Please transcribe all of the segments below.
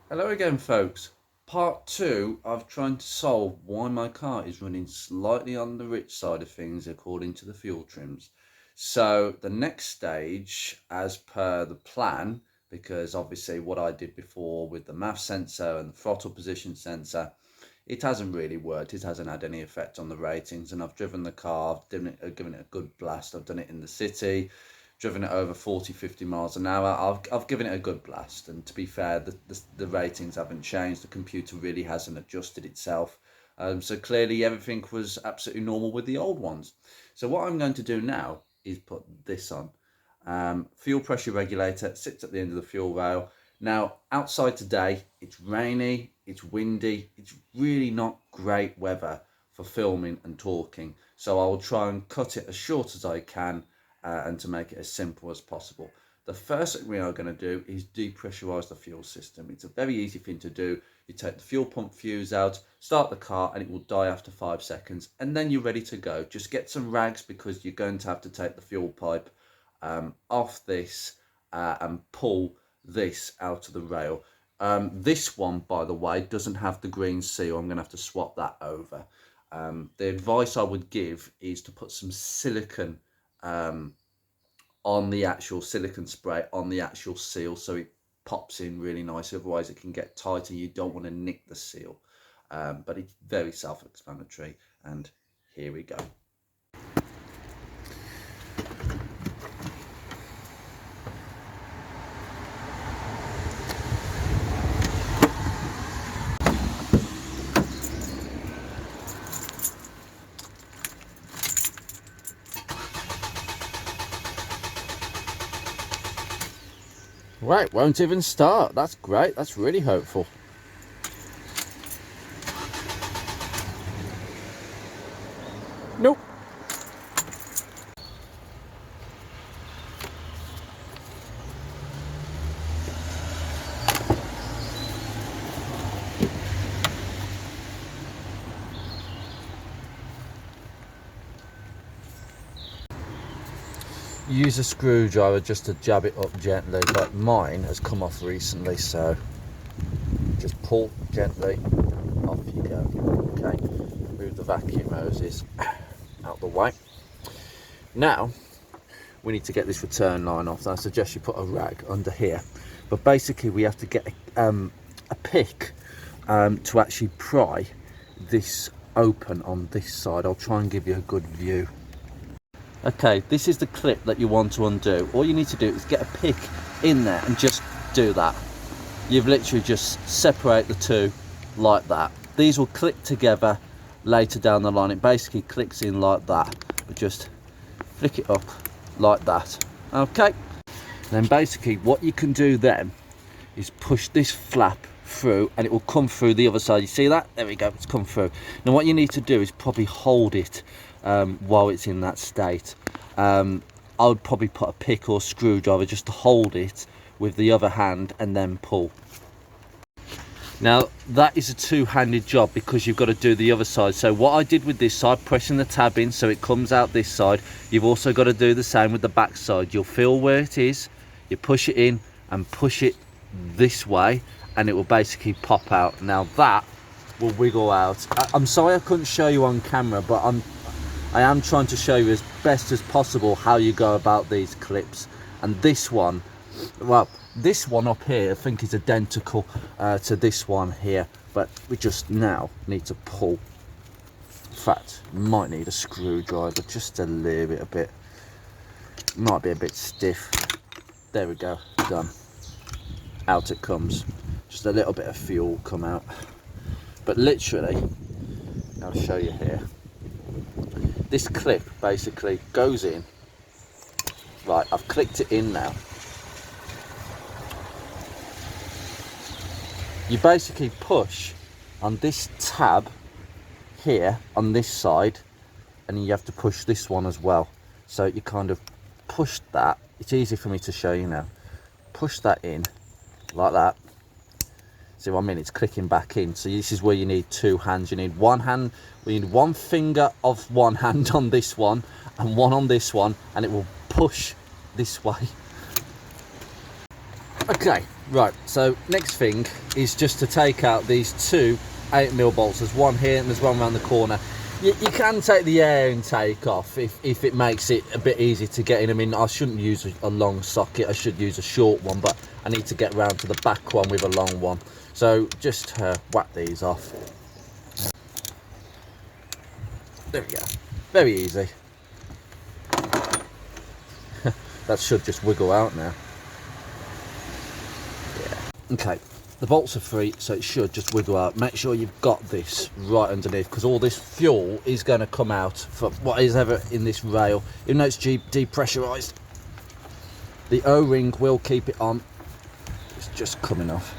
Hello again, folks. Part 2 of trying to solve why my car is running slightly on the rich side of things according to the fuel trims. So the next stage, as per the plan, because obviously what I did before with the MAF sensor and the throttle position sensor, it hasn't really worked. It hasn't had any effect on the ratings, and I've driven the car, given it a good blast. I've done it in the city, driven it over 40-50 miles an hour. I've given it a good blast, and to be fair, the ratings haven't changed. The computer really hasn't adjusted itself. So clearly everything was absolutely normal with the old ones. So what I'm going to do now is put this on. Fuel pressure regulator sits at the end of the fuel rail. Now, outside today, it's rainy, it's windy, it's really not great weather for filming and talking. So I will try and cut it as short as I can and to make it as simple as possible. The first thing we are going to do is depressurize the fuel system. It's a very easy thing to do. You take the fuel pump fuse out, start the car, and it will die after 5 seconds. And then you're ready to go. Just get some rags because you're going to have to take the fuel pipe off this and pull this out of the rail. This one, by the way, doesn't have the green seal. I'm going to have to swap that over. The advice I would give is to put some silicone on the actual silicone spray on the actual seal so it pops in really nice. Otherwise it can get tight and you don't want to nick the seal. But it's very self-explanatory, and here we go. Right, won't even start. That's great. That's really hopeful. Nope. Use a screwdriver just to jab it up gently, but mine has come off recently, so just pull gently, off you go. Okay, move the vacuum hoses out the way. Now we need to get this return line off. I suggest you put a rag under here, but basically we have to get a pick to actually pry this open on this side. I'll try and give you a good view. Okay, this is the clip that you want to undo. All you need to do is get a pick in there and just do that. You've literally just separate the two like that. These will click together later down the line. It basically clicks in like that. Just flick it up like that. Okay, then basically what you can do then is push this flap through and it will come through the other side. You see that? There we go, it's come through. Now what you need to do is probably hold it while it's in that state. I would probably put a pick or screwdriver just to hold it with the other hand and then pull. Now that is a two-handed job because you've got to do the other side. So what I did with this side, pressing the tab in so it comes out this side, you've also got to do the same with the back side. You'll feel where it is, you push it in and push it this way and it will basically pop out. Now that will wiggle out. I'm sorry I couldn't show you on camera, but I am trying to show you as best as possible how you go about these clips. And this one, well, this one up here I think is identical to this one here, but we just now need to pull. In fact, might need a screwdriver just a little bit, might be a bit stiff. There we go, done. Out it comes. Just a little bit of fuel come out, but literally I'll show you here. This clip basically goes in. Right, I've clicked it in now. You basically push on this tab here on this side, and you have to push this one as well. So you kind of push that. It's easy for me to show you now. Push that in like that. See what I mean? It's clicking back in. So this is where you need two hands. You need one hand. We need one finger of one hand on this one and one on this one, and it will push this way. Okay, Right, so next thing is just to take out these two 8mm bolts. There's one here and there's one around the corner. You can take the air intake off if it makes it a bit easy to get in. I mean, I shouldn't use a long socket, I should use a short one, but I need to get round to the back one with a long one. So just whack these off. There we go, very easy. That should just wiggle out now. Yeah. Okay, the bolts are free, so it should just wiggle out. Make sure you've got this right underneath, because all this fuel is going to come out from what is ever in this rail. Even though it's depressurized, the O-ring will keep it on. It's just coming off.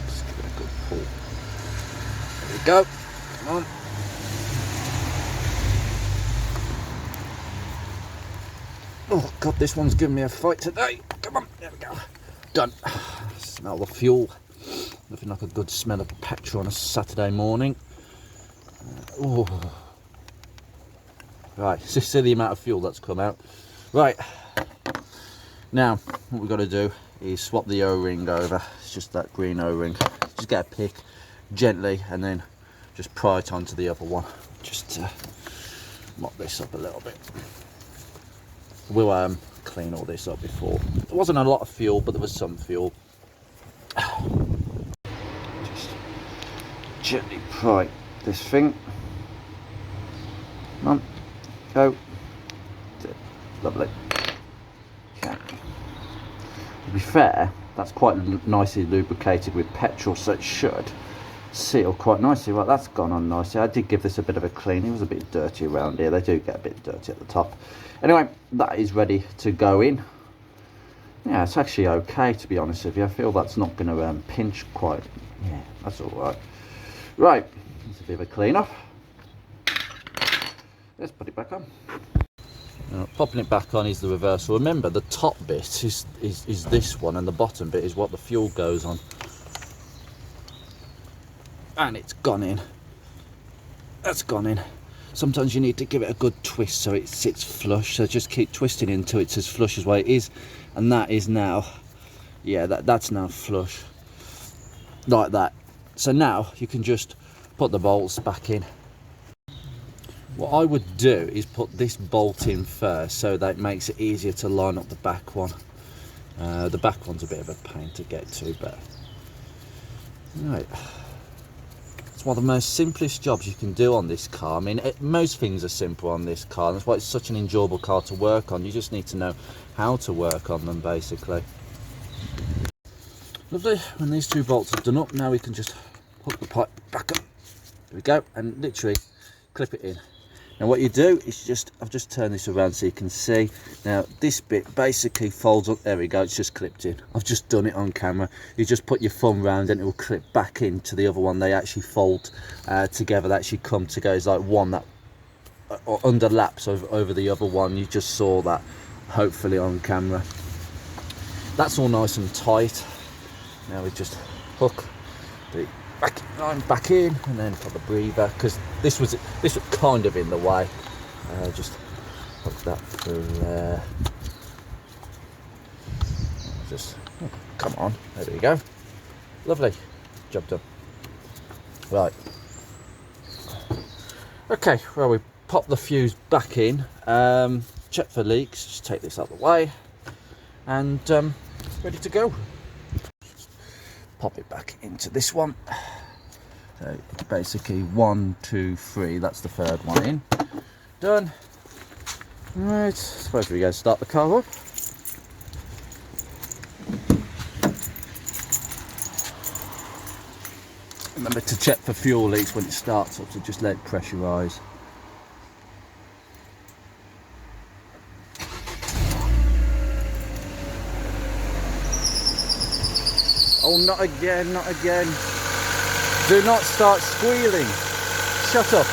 Just give it a good pull. There we go. Come on. Oh god, this one's giving me a fight today. Come on, there we go. Done. Smell the fuel. Nothing like a good smell of petrol on a Saturday morning. Oh. Right, so see the amount of fuel that's come out. Right. Now, what we've got to do is swap the O-ring over. It's just that green O-ring. Just get a pick gently and then just pry it onto the other one. Just mop this up a little bit. We'll clean all this up before. There wasn't a lot of fuel, but there was some fuel. Just gently pry this thing. Come on, go. Lovely. Okay. To be fair, that's quite nicely lubricated with petrol, so it should seal quite nicely. Right, that's gone on nicely. I did give this a bit of a clean. It was a bit dirty around here. They do get a bit dirty at the top. Anyway, that is ready to go in. Yeah, it's actually okay, to be honest with you. I feel that's not going to pinch quite. Yeah, that's all right. Right, it's a bit of a clean off. Let's put it back on. Now, popping it back on is the reversal. Remember, the top bit is this one, and the bottom bit is what the fuel goes on. And it's gone in. That's gone in. Sometimes you need to give it a good twist so it sits flush, so just keep twisting it until it's as flush as what it is, and that is now, yeah, that's now flush like that. So now you can just put the bolts back in. What I would do is put this bolt in first so that it makes it easier to line up the back one. The back one's a bit of a pain to get to, but right. It's one of the most simplest jobs you can do on this car. I mean, most things are simple on this car. That's why it's such an enjoyable car to work on. You just need to know how to work on them, basically. Lovely. When these two bolts are done up, now we can just hook the pipe back up. There we go. And literally clip it in. Now what you do is I've just turned this around so you can see. Now this bit basically folds up. There we go, it's just clipped in. I've just done it on camera. You just put your thumb round and it will clip back into the other one. They actually fold together. They actually come together. It's like one that underlaps over the other one. You just saw that hopefully on camera. That's all nice and tight. Now we just hook the back in and then put the breather, because this was kind of in the way. Just hook that through there. Just come on, there we go. Lovely, job done. Right, okay, well, we pop the fuse back in, check for leaks, just take this out of the way, and ready to go. Pop it back into this one. So basically 1, 2, 3, that's the third one in. Done. Right, suppose we go start the car up. Remember to check for fuel leaks when it starts up, so just let it pressurise. Oh, not again, not again. Do not start squealing. Shut up.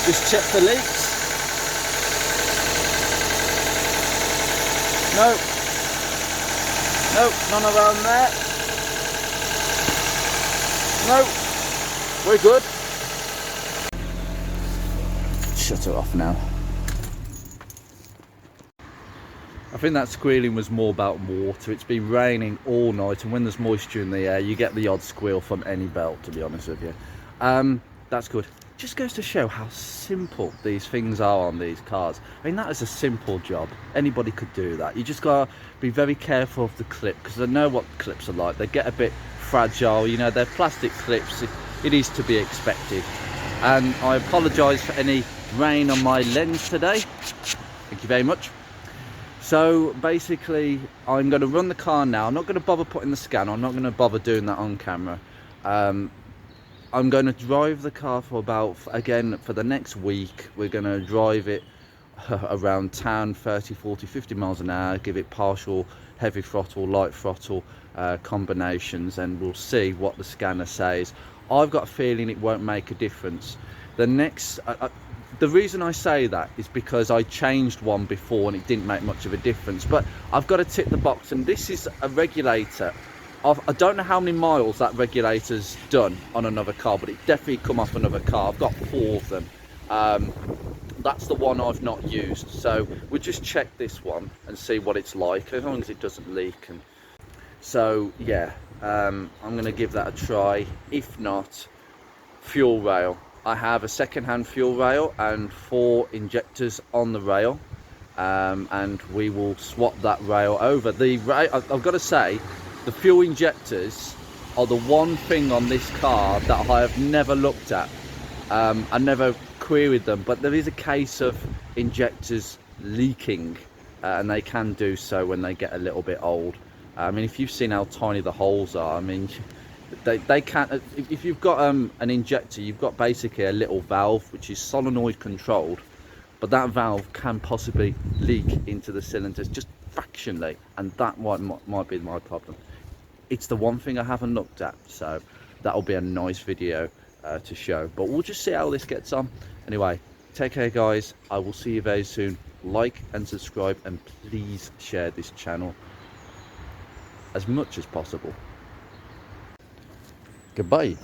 Just check for leaks. No. No, none around there. No. We're good. Shut it off now. I think that squealing was more about water. It's been raining all night, and when there's moisture in the air, you get the odd squeal from any belt, to be honest with you. That's good. Just goes to show how simple these things are on these cars. I mean, that is a simple job. Anybody could do that. You just gotta be very careful of the clip, because I know what clips are like. They get a bit fragile, you know, they're plastic clips. It is to be expected. And I apologise for any rain on my lens today. Thank you very much. So basically, I'm going to run the car now. I'm not going to bother putting the scanner. I'm not going to bother doing that on camera. I'm going to drive the car for about, again, for the next week. We're going to drive it around town, 30, 40, 50 miles an hour, give it partial heavy throttle, light throttle combinations, and we'll see what the scanner says. I've got a feeling it won't make a difference. The next, the reason I say that is because I changed one before and it didn't make much of a difference, but I've got to tick the box, and this is a regulator. I don't know how many miles that regulator's done on another car, but it definitely come off another car. I've got 4 of them. That's the one I've not used, so we'll just check this one and see what it's like, as long as it doesn't leak. And so yeah, I'm going to give that a try. If not, fuel rail. I have a second-hand fuel rail and 4 injectors on the rail, and we will swap that rail over. The rail, I've got to say, the fuel injectors are the one thing on this car that I have never looked at. I never queried them, but there is a case of injectors leaking, and they can do so when they get a little bit old. I mean, if you've seen how tiny the holes are, I mean, they can't. If you've got an injector, you've got basically a little valve which is solenoid controlled, but that valve can possibly leak into the cylinders just fractionally, and that might be my problem. It's the one thing I haven't looked at, so that'll be a nice video to show, but we'll just see how this gets on. Anyway, take care guys, I will see you very soon. Like and subscribe, and please share this channel as much as possible. Goodbye.